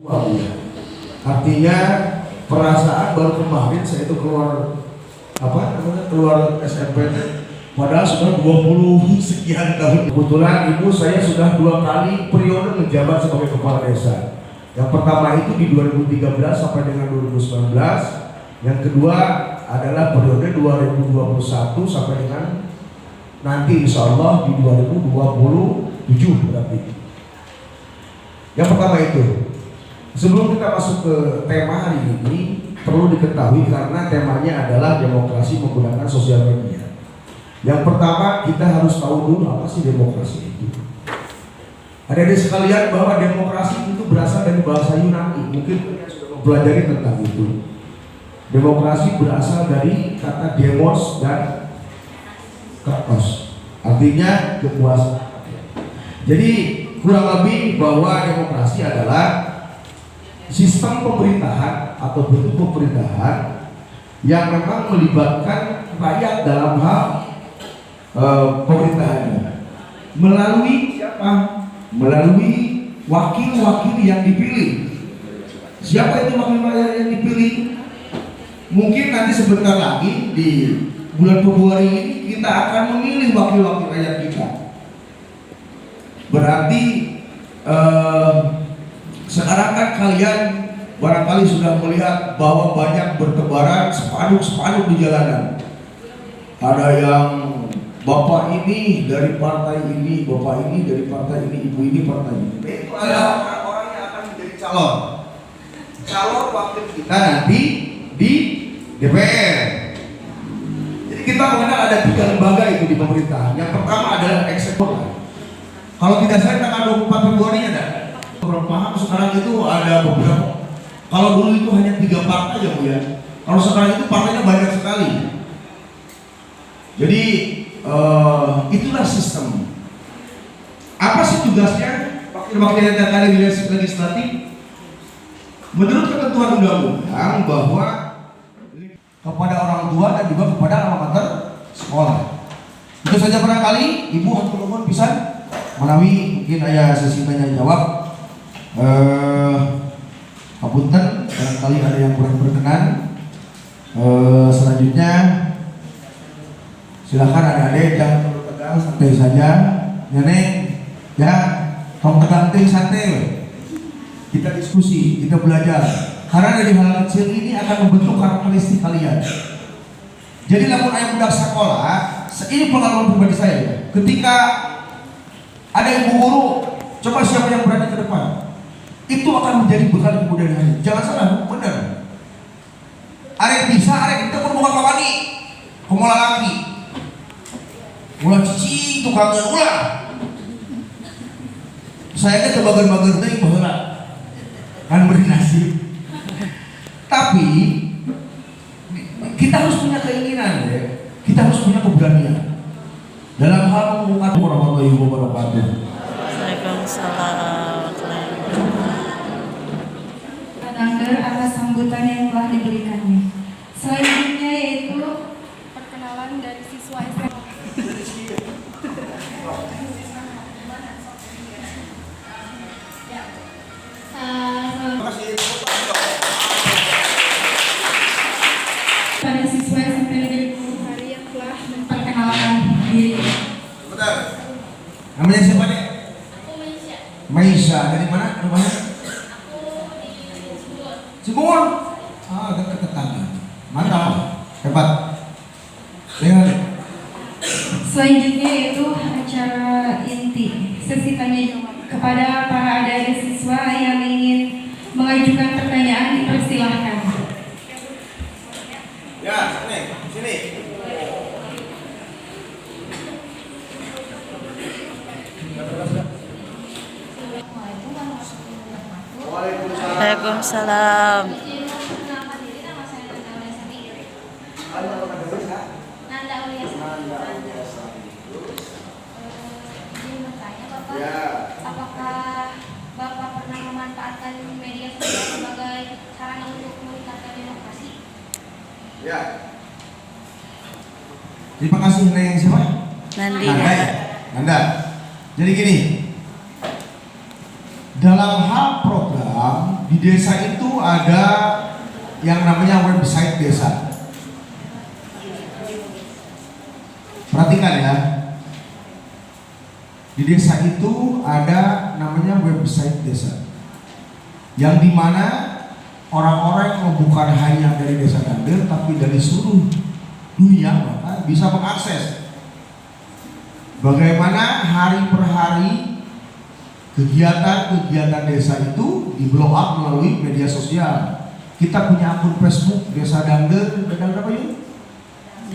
Wow. Artinya perasaan baru kemarin saya itu keluar keluar SMP padahal sudah 20 sekian tahun. Kebetulan ibu saya sudah 2 kali periode menjabat sebagai kepala desa. Yang pertama itu di 2013 sampai dengan 2019. Yang kedua adalah periode 2021 sampai dengan nanti insya Allah di 2027 berarti. Yang pertama itu. Sebelum kita masuk ke tema hari ini, perlu diketahui karena temanya adalah demokrasi menggunakan sosial media. Yang pertama, kita harus tahu dulu apa sih demokrasi itu. Adik-adik sekalian, bahwa demokrasi itu berasal dari bahasa Yunani. Mungkin kalian sudah mempelajari tentang itu. Demokrasi berasal dari kata demos dan kratos, artinya kekuasaan. Jadi kurang lebih bahwa demokrasi adalah sistem pemerintahan atau bentuk pemerintahan yang memang melibatkan rakyat dalam hal pemerintahannya melalui siapa? Melalui wakil-wakil yang dipilih. Siapa itu wakil-wakil yang dipilih? Mungkin nanti sebentar lagi di bulan Februari ini kita akan memilih wakil-wakil rakyat kita. Berarti sekarang kan kalian barangkali sudah melihat bahwa banyak bertebaran spanduk-spanduk di jalanan. Ada yang bapak ini dari partai ini, bapak ini dari partai ini, ibu ini partai ini. Itu adalah orang-orang yang akan menjadi calon wakil kita nanti di DPR. Jadi kita mengenal ada 3 lembaga itu di pemerintahan. Yang pertama adalah eksekutif. Kalau tidak salah tanggal 24 Februari ada. Paham sekarang itu ada beberapa. Kalau dulu itu hanya 3 partai aja Bu ya. Kalau sekarang itu partainya banyak sekali. Jadi itulah sistem. Apa sih tugasnya wakil-wakil yang ada di legislatif? Menurut ketentuan undang-undang bahwa kepada orang tua dan juga kepada alma mater sekolah. Itu saja barangkali Ibu atau teman bisa melalui mungkin ayah sesi tanya jawab. Hapunten, barangkali ada yang kurang berkenan. Selanjutnya silakan adik-adik jangan terlalu tegang, santai saja. Nenek, ya, tong tegang ting santai. Kita diskusi, kita belajar. Karena dari hal kecil ini akan membentuk karakteristik kalian. Jadi lamun ayah budak sekolah, ini pengalaman pribadi saya ya. Ketika ada ibu guru, coba siapa yang berani ke depan? Itu akan menjadi bekal kemudian hari. Jangan salah, benar. Arek bisa, arek kita pun bukan kawani, kemola laki, ulah cici, tukangnya ulah. Saya kan kebagian-bagian tadi bahwa kan beri nasib. Tapi kita harus punya keinginan, ya. Kita harus punya keberanian dalam hal mengungkap warahmatullahi wabarakatuh. Waalaikumsalam. Atas sambutan yang telah diberikannya. Selanjutnya yaitu perkenalan dari siswa SMA. Pada siswa SMP Negeri Puluh Hari yang telah memperkenalkan diri. Betul. Namanya siapa nih? Aku Maisha. Maisha, dari mana? Rumahnya? Aku di Cirebon. Cirebon. Ah, dekat tetangga. Mantap, hebat. Lihat. Selanjutnya yaitu acara inti sesi tanya jawab. Kepada para adik-adik siswa yang ingin mengajukan pertanyaan dipersilahkan. Ya, sini. Waalaikumsalam. Perkenalkan diri, nama saya Nanda Uliasani. Nanda Uliasani. Izin bertanya Bapak, Ya. apakah Bapak pernah memanfaatkan media sosial sebagai sarana untuk meningkatkan demokrasi? Ya. Terima kasih Neng siapa? Nandi. Nanda ya? Nanda. Jadi gini, dalam hal program desa itu ada yang namanya website desa. Perhatikan ya. Di desa itu ada namanya website desa, yang dimana orang-orang yang bukan hanya dari desa Dangder tapi dari seluruh dunia bahkan bisa mengakses bagaimana hari per hari kegiatan-kegiatan desa itu di blow up melalui media sosial. Kita punya akun Facebook Desa Dangder, Dangder apa yuk?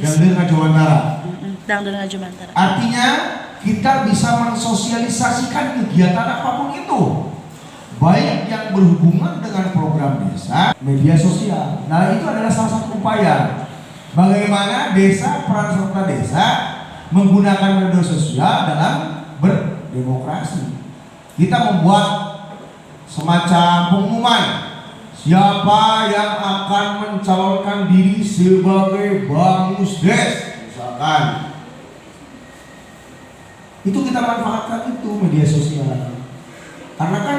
Dangder Ngajomantara. Dangder Ngajomantara. Artinya kita bisa mensosialisasikan kegiatan apapun itu, baik yang berhubungan dengan program desa, media sosial. Nah, itu adalah salah satu upaya bagaimana desa, peran serta desa menggunakan media sosial dalam berdemokrasi. Kita membuat semacam pengumuman siapa yang akan mencalonkan diri sebagai Bamusdes, misalkan. Itu kita manfaatkan itu media sosial. Karena kan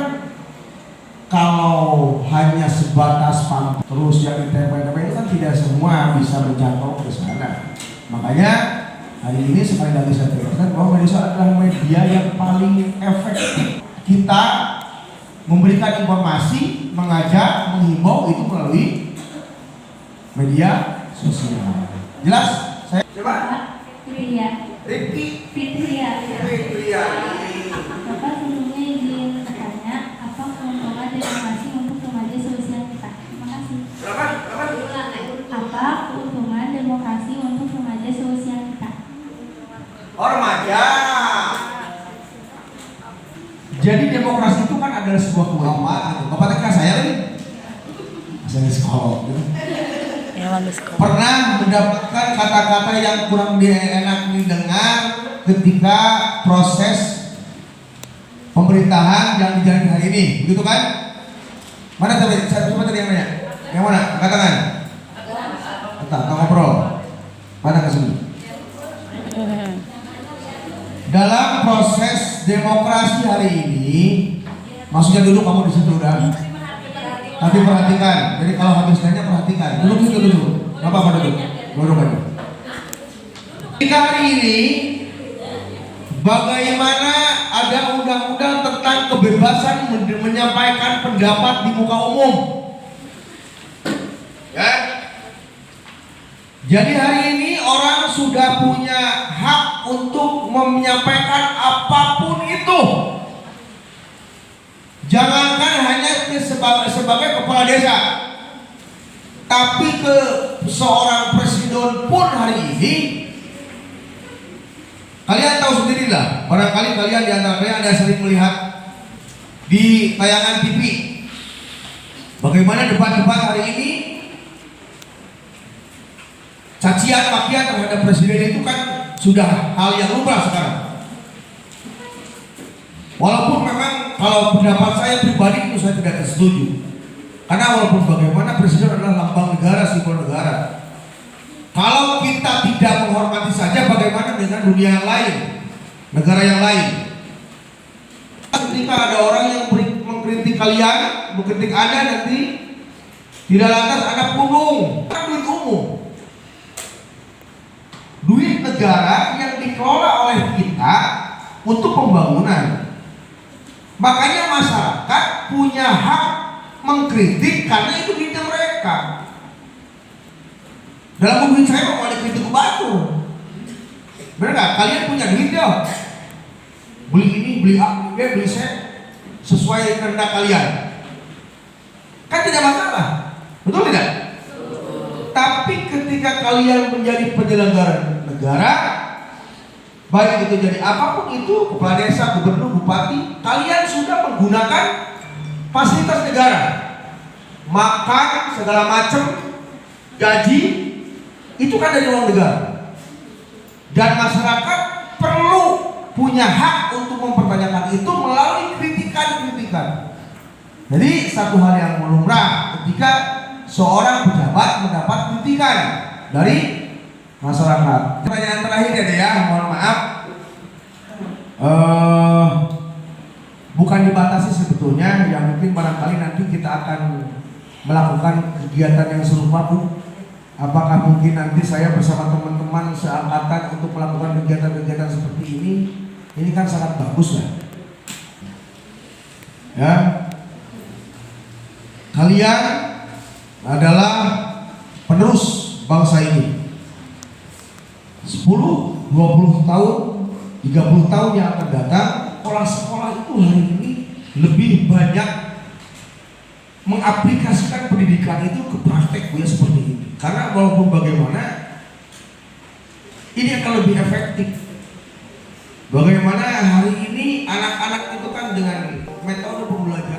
kalau hanya sebatas pamflet terus yang ditempel-tempel itu kan tidak semua bisa menjangkau ke sana. Makanya hari ini sekali lagi saya tegaskan bahwa media sosial adalah media yang paling efektif. Kita memberikan informasi, mengajak, menghimbau itu melalui media sosial. Jelas? Saya coba. Rifki Fitria. Bapak sebelumnya izin bertanya, apa keuntungan demokrasi untuk remaja seusia kita? Terima kasih. Apa keuntungan demokrasi untuk remaja seusia kita? Remaja. Jadi demokrasi itu kan adalah sebuah keutamaan. Bapak tanya saya lagi. Saya psikolog. Pernah mendapatkan kata-kata yang kurang enak didengar ketika proses pemerintahan yang dijalani hari ini, begitu kan? Mana tadi? Saya coba tadi yang nanya. Yang mana? Katakan. Kita ngobrol. Mana ke sini? Dalam proses demokrasi hari ini, maksudnya dulu kamu di situ udah. Tapi perhatikan. Jadi kalau habis nanya perhatikan. Duduk situ dulu. Nggak apa-apa duduk. Duduk aja. Kita hari ini bagaimana ada undang-undang tentang kebebasan menyampaikan pendapat di muka umum. Ya. Jadi hari ini orang sudah punya hak untuk menyampaikan apapun itu. Jangankan hanya sebagai kepala desa, tapi ke seorang presiden pun hari ini. Kalian tahu sendirilah, barangkali kalian di antara kalian ada sering melihat di tayangan TV bagaimana debat-debat hari ini. Cacian makian terhadap presiden itu kan sudah hal yang lumrah sekarang. Walaupun memang kalau pendapat saya pribadi itu saya tidak setuju. Karena walaupun bagaimana presiden adalah lambang negara, simbol negara. Kalau kita tidak menghormati saja, bagaimana dengan dunia yang lain, negara yang lain? Ketika ada orang yang mengkritik kalian, mengkritik Anda nanti, tidak lantas ada punung, kan duit umum. Duit negara yang dikelola oleh kita untuk pembangunan. Makanya masyarakat punya hak mengkritik karena itu duitnya mereka. Dalam duit saya mau ada kritik ke batu. Benar nggak? Kalian punya duit ya? Beli ini, beli A, beli C, sesuai kehendak kalian. Kan tidak masalah, betul tidak? Tapi ketika kalian menjadi penyelenggara negara, baik itu jadi apapun itu, kepala desa, gubernur, bupati, kalian sudah menggunakan fasilitas negara, makan segala macam, gaji, itu kan dari uang negara. Dan masyarakat perlu punya hak untuk mempertanyakan itu melalui kritikan-kritikan. Jadi satu hal yang lumrah ketika seorang pejabat mendapat kritikan dari masyarakat. Pertanyaan terakhir ya, mohon maaf, bukan dibatasi sebetulnya. sebetulnya yang mungkin barangkali nanti kita akan melakukan kegiatan yang serupa, Bu. Apakah mungkin nanti saya bersama teman-teman seangkatan untuk melakukan kegiatan-kegiatan seperti ini? Ini kan sangat bagus lah. Ya, kalian adalah penerus bangsa ini. 10, 20 tahun, 30 tahun yang akan datang, sekolah-sekolah itu hari ini lebih banyak mengaplikasikan pendidikan itu ke praktek ya seperti ini. Karena walaupun bagaimana ini akan lebih efektif. Bagaimana hari ini anak-anak itu kan dengan metode pembelajaran